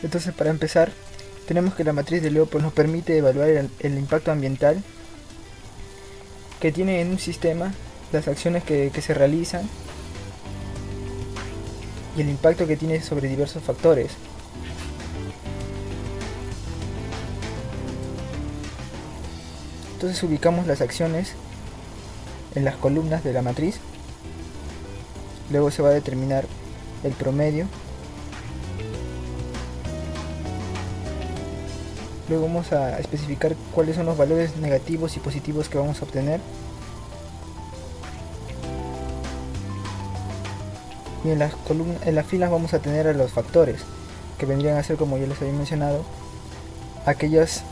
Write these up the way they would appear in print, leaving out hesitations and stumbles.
Entonces, para empezar, tenemos que la matriz de Leopold nos permite evaluar el impacto ambiental que tiene en un sistema, las acciones que se realizan y el impacto que tiene sobre diversos factores. Entonces ubicamos las acciones en las columnas de la matriz. Luego se va a determinar el promedio. Luego vamos a especificar cuáles son los valores negativos y positivos que vamos a obtener. Y en las filas vamos a tener a los factores, que vendrían a ser, como ya les había mencionado, aquellos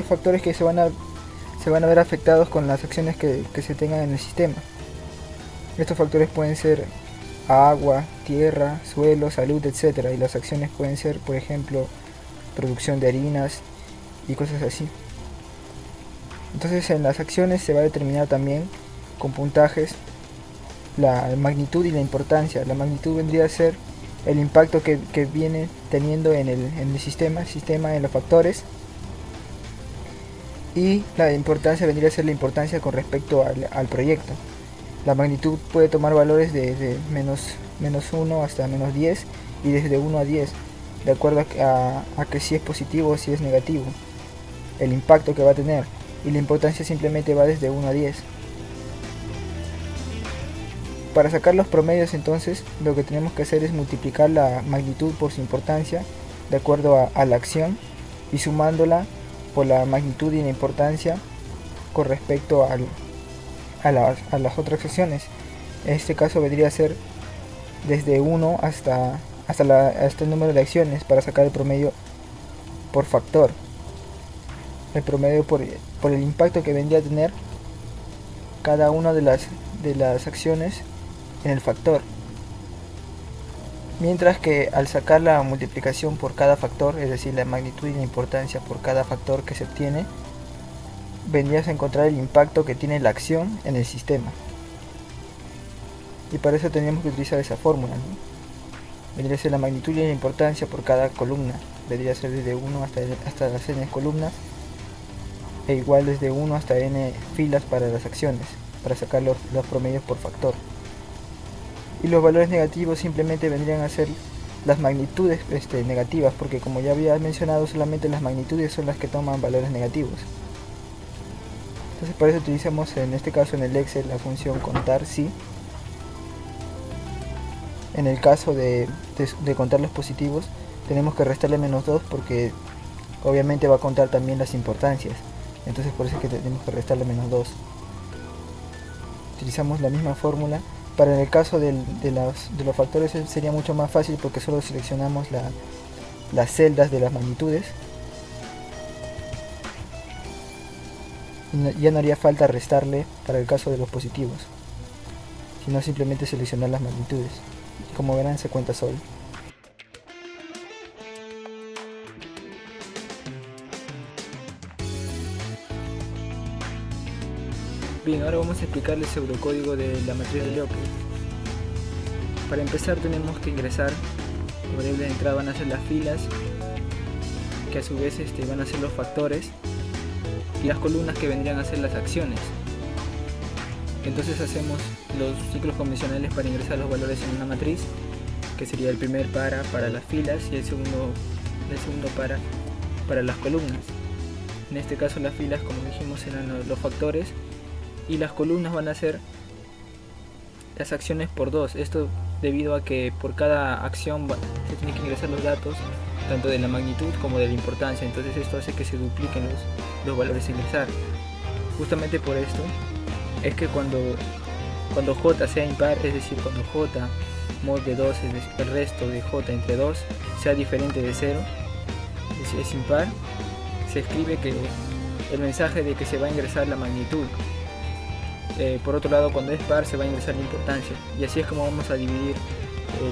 factores que se van a ver afectados con las acciones que se tengan en el sistema. Estos factores pueden ser agua, tierra, suelo, salud, etc. Y las acciones pueden ser, por ejemplo, producción de harinas y cosas así. Entonces, en las acciones se va a determinar también con puntajes la magnitud y la importancia. La magnitud vendría a ser el impacto que viene teniendo en el sistema en los factores, y la importancia vendría a ser la importancia con respecto al proyecto. La magnitud puede tomar valores de menos 1 hasta menos 10 y desde 1 a 10, de acuerdo a que si es positivo o si es negativo el impacto que va a tener, y la importancia simplemente va desde 1 a 10. Para sacar los promedios, entonces, lo que tenemos que hacer es multiplicar la magnitud por su importancia de acuerdo a la acción, y sumándola por la magnitud y la importancia con respecto a las otras acciones. En este caso vendría a ser desde 1 hasta el número de acciones para sacar el promedio por factor. El promedio por el impacto que vendría a tener cada una de las acciones en el factor. Mientras que al sacar la multiplicación por cada factor, es decir, la magnitud y la importancia por cada factor que se obtiene, vendrías a encontrar el impacto que tiene la acción en el sistema. Y para eso tendríamos que utilizar esa fórmula, ¿no? Vendría a ser la magnitud y la importancia por cada columna. Vendría a ser desde 1 hasta las n columnas, e igual desde 1 hasta n filas para las acciones, para sacar los promedios por factor. Y los valores negativos simplemente vendrían a ser las magnitudes negativas, porque como ya había mencionado, solamente las magnitudes son las que toman valores negativos. Entonces, para eso utilizamos, en este caso en el Excel, la función contar si. En el caso de contar los positivos, tenemos que restarle menos 2, porque obviamente va a contar también las importancias. Entonces, por eso es que tenemos que restarle menos 2. Utilizamos la misma fórmula. Para en el caso de los factores sería mucho más fácil, porque solo seleccionamos las celdas de las magnitudes. Y ya no haría falta restarle para el caso de los positivos, sino simplemente seleccionar las magnitudes. Como verán, se cuenta solo. Bien, ahora vamos a explicar el pseudocódigo de la matriz de Leopold. Para empezar, tenemos que ingresar variables de entrada, van a ser las filas, que a su vez van a ser los factores, y las columnas, que vendrían a ser las acciones. Entonces hacemos los ciclos convencionales para ingresar los valores en una matriz, que sería el primer para las filas y el segundo para las columnas. En este caso, las filas, como dijimos, serán los factores, y las columnas van a ser las acciones por 2. Esto debido a que por cada acción se tienen que ingresar los datos, tanto de la magnitud como de la importancia. Entonces esto hace que se dupliquen los valores a ingresar. Justamente por esto es que cuando j sea impar, es decir, cuando j mod de 2, es decir, el resto de j entre 2 sea diferente de 0, es decir, es impar, se escribe que el mensaje de que se va a ingresar la magnitud. Por otro lado, cuando es par, se va a ingresar la importancia, y así es como vamos a dividir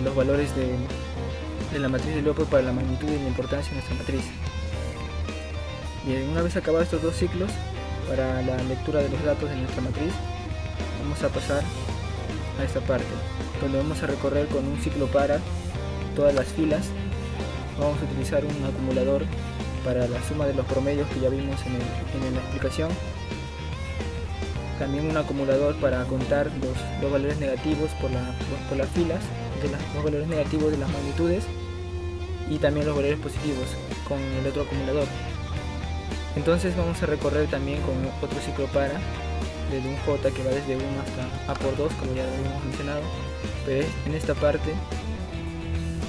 los valores de la matriz de Leopold para la magnitud y la importancia de nuestra matriz. Bien, una vez acabados estos dos ciclos para la lectura de los datos de nuestra matriz, vamos a pasar a esta parte, donde vamos a recorrer con un ciclo para todas las filas vamos a utilizar un acumulador para la suma de los promedios que ya vimos en la explicación. También un acumulador para contar los valores negativos por las filas, los valores negativos de las magnitudes, y también los valores positivos con el otro acumulador. Entonces vamos a recorrer también con otro ciclo para, desde un J que va desde 1 hasta A por 2, como ya lo habíamos mencionado. Pero en esta parte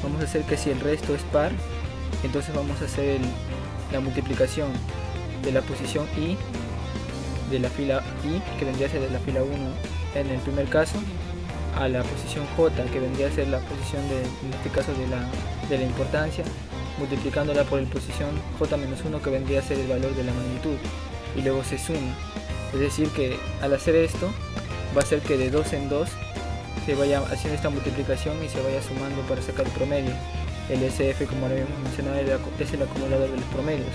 vamos a hacer que si el resto es par, entonces vamos a hacer la multiplicación de la posición I de la fila I, que vendría a ser de la fila 1 en el primer caso, a la posición J, que vendría a ser la posición en este caso de la importancia, multiplicándola por la posición J-1, que vendría a ser el valor de la magnitud, y luego se suma. Es decir, que al hacer esto va a hacer que de 2 en 2 se vaya haciendo esta multiplicación y se vaya sumando para sacar el promedio. El SF, como lo habíamos mencionado, es el acumulador de los promedios.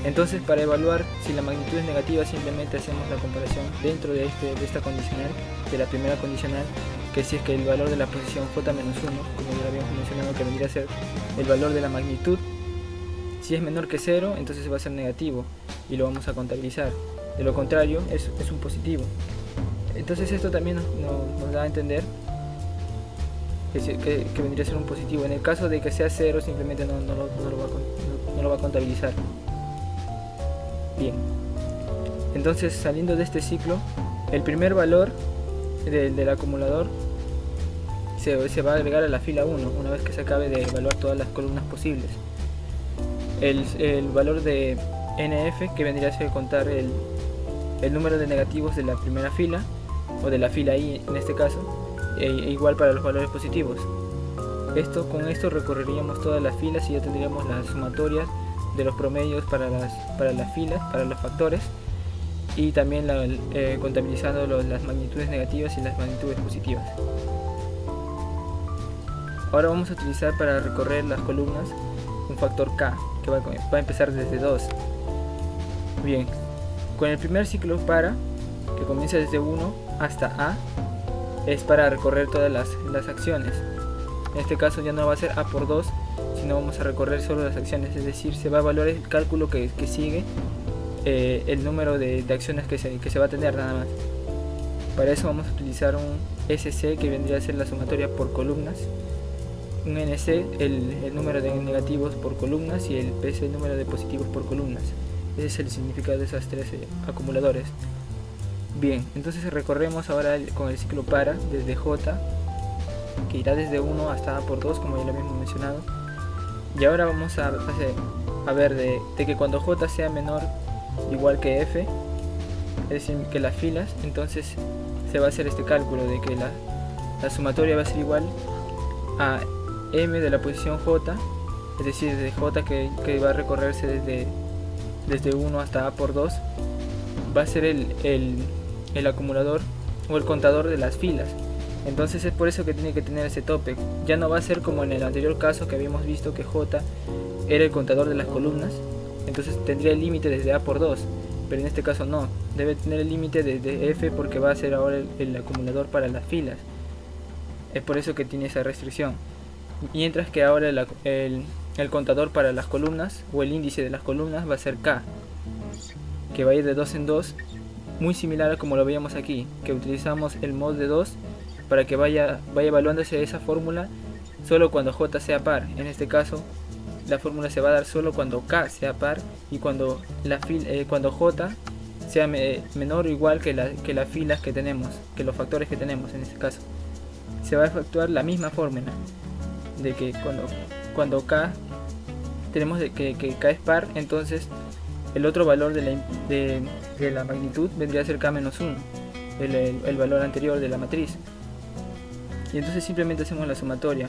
Entonces, para evaluar si la magnitud es negativa, simplemente hacemos la comparación dentro de esta condicional, de la primera condicional, que si es que el valor de la posición J-1, como ya habíamos mencionado, que vendría a ser el valor de la magnitud, si es menor que 0, entonces va a ser negativo y lo vamos a contabilizar. De lo contrario, es un positivo. Entonces esto también nos da a entender que vendría a ser un positivo. En el caso de que sea 0, simplemente no lo va a contabilizar. Bien, entonces saliendo de este ciclo, el primer valor del acumulador se va a agregar a la fila 1 una vez que se acabe de evaluar todas las columnas posibles. El valor de NF, que vendría a ser contar el número de negativos de la primera fila, o de la fila I en este caso, igual para los valores positivos. Con esto recorreríamos todas las filas y ya tendríamos las sumatorias de los promedios para las filas, para los factores, y también contabilizando las magnitudes negativas y las magnitudes positivas. Ahora vamos a utilizar para recorrer las columnas un factor K, que va a empezar desde 2. Bien, con el primer ciclo que comienza desde 1 hasta A, es para recorrer todas las acciones. En este caso ya no va a ser A por 2, sino vamos a recorrer solo las acciones, es decir, se va a evaluar el cálculo que sigue el número de acciones que se va a tener nada más. Para eso vamos a utilizar un SC, que vendría a ser la sumatoria por columnas, un NC, el número de negativos por columnas, y el PC, el número de positivos por columnas. Ese es el significado de esas tres acumuladores. Bien, entonces recorremos ahora con el ciclo para desde J, que irá desde 1 hasta A por 2, como ya lo habíamos mencionado. Y ahora vamos a ver de que cuando J sea menor o igual que F, es decir, que las filas, entonces se va a hacer este cálculo de que la sumatoria va a ser igual a M de la posición J, es decir, de J que va a recorrerse desde 1 hasta A por 2, va a ser el acumulador o el contador de las filas. Entonces es por eso que tiene que tener ese tope. Ya no va a ser como en el anterior caso que habíamos visto que J era el contador de las columnas, entonces tendría el límite desde A por 2, pero en este caso no, debe tener el límite desde F, porque va a ser ahora el acumulador para las filas. Es por eso que tiene esa restricción. Mientras que ahora el contador para las columnas, o el índice de las columnas, va a ser K, que va a ir de 2 en 2, muy similar a como lo veíamos aquí, que utilizamos el mod de 2 para que vaya evaluándose esa fórmula solo cuando J sea par. En este caso la fórmula se va a dar solo cuando K sea par y cuando J sea menor o igual que las filas que tenemos, que los factores que tenemos. En este caso se va a efectuar la misma fórmula de que cuando K tenemos que K es par, entonces el otro valor de la magnitud vendría a ser K-1, el valor anterior de la matriz. Y entonces simplemente hacemos la sumatoria,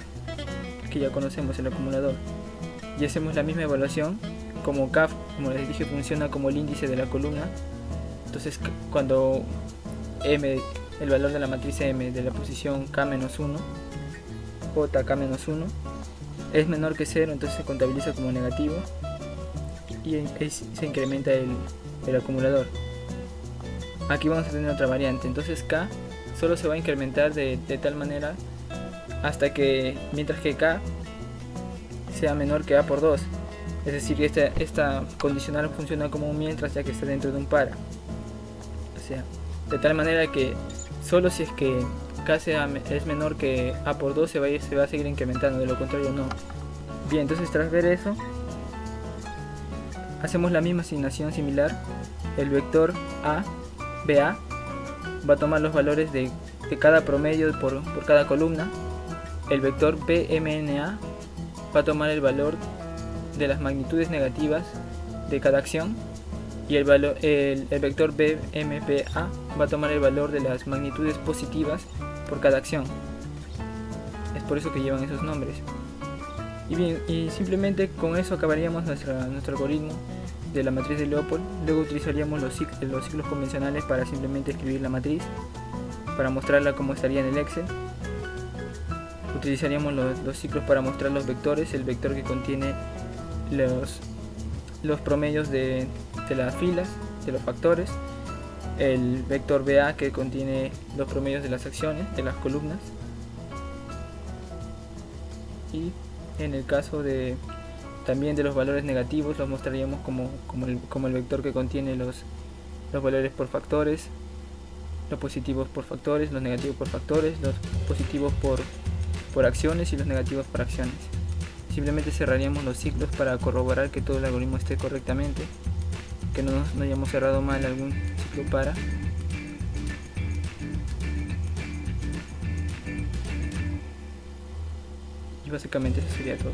que ya conocemos, el acumulador, y hacemos la misma evaluación. Como K, como les dije, funciona como el índice de la columna, entonces cuando M, el valor de la matriz M de la posición K-1, J K-1 es menor que 0, entonces se contabiliza como negativo y se incrementa el acumulador. Aquí vamos a tener otra variante, entonces K solo se va a incrementar de tal manera hasta que, mientras que K sea menor que a por 2. Es decir, esta condicional funciona como un mientras, ya que está dentro de un para. O sea, de tal manera que solo si es que k es menor que a por 2 se va a seguir incrementando, de lo contrario no. Bien, entonces tras ver eso, hacemos la misma asignación similar. El vector a, BA, va a tomar los valores de cada promedio por cada columna. El vector BMNA va a tomar el valor de las magnitudes negativas de cada acción. Y el vector BMPA va a tomar el valor de las magnitudes positivas por cada acción. Es por eso que llevan esos nombres. Y bien, y simplemente con eso acabaríamos nuestro algoritmo de la matriz de Leopold. Luego utilizaríamos los ciclos convencionales para simplemente escribir la matriz, para mostrarla como estaría en el Excel. Utilizaríamos los ciclos para mostrar los vectores, el vector que contiene los promedios de las filas, de los factores, el vector BA que contiene los promedios de las acciones, de las columnas, y en el caso también de los valores negativos los mostraríamos como el vector que contiene los valores por factores, los positivos por factores, los negativos por factores, los positivos por acciones y los negativos por acciones. Simplemente cerraríamos los ciclos para corroborar que todo el algoritmo esté correctamente, que no hayamos cerrado mal algún ciclo para. Y básicamente eso sería todo.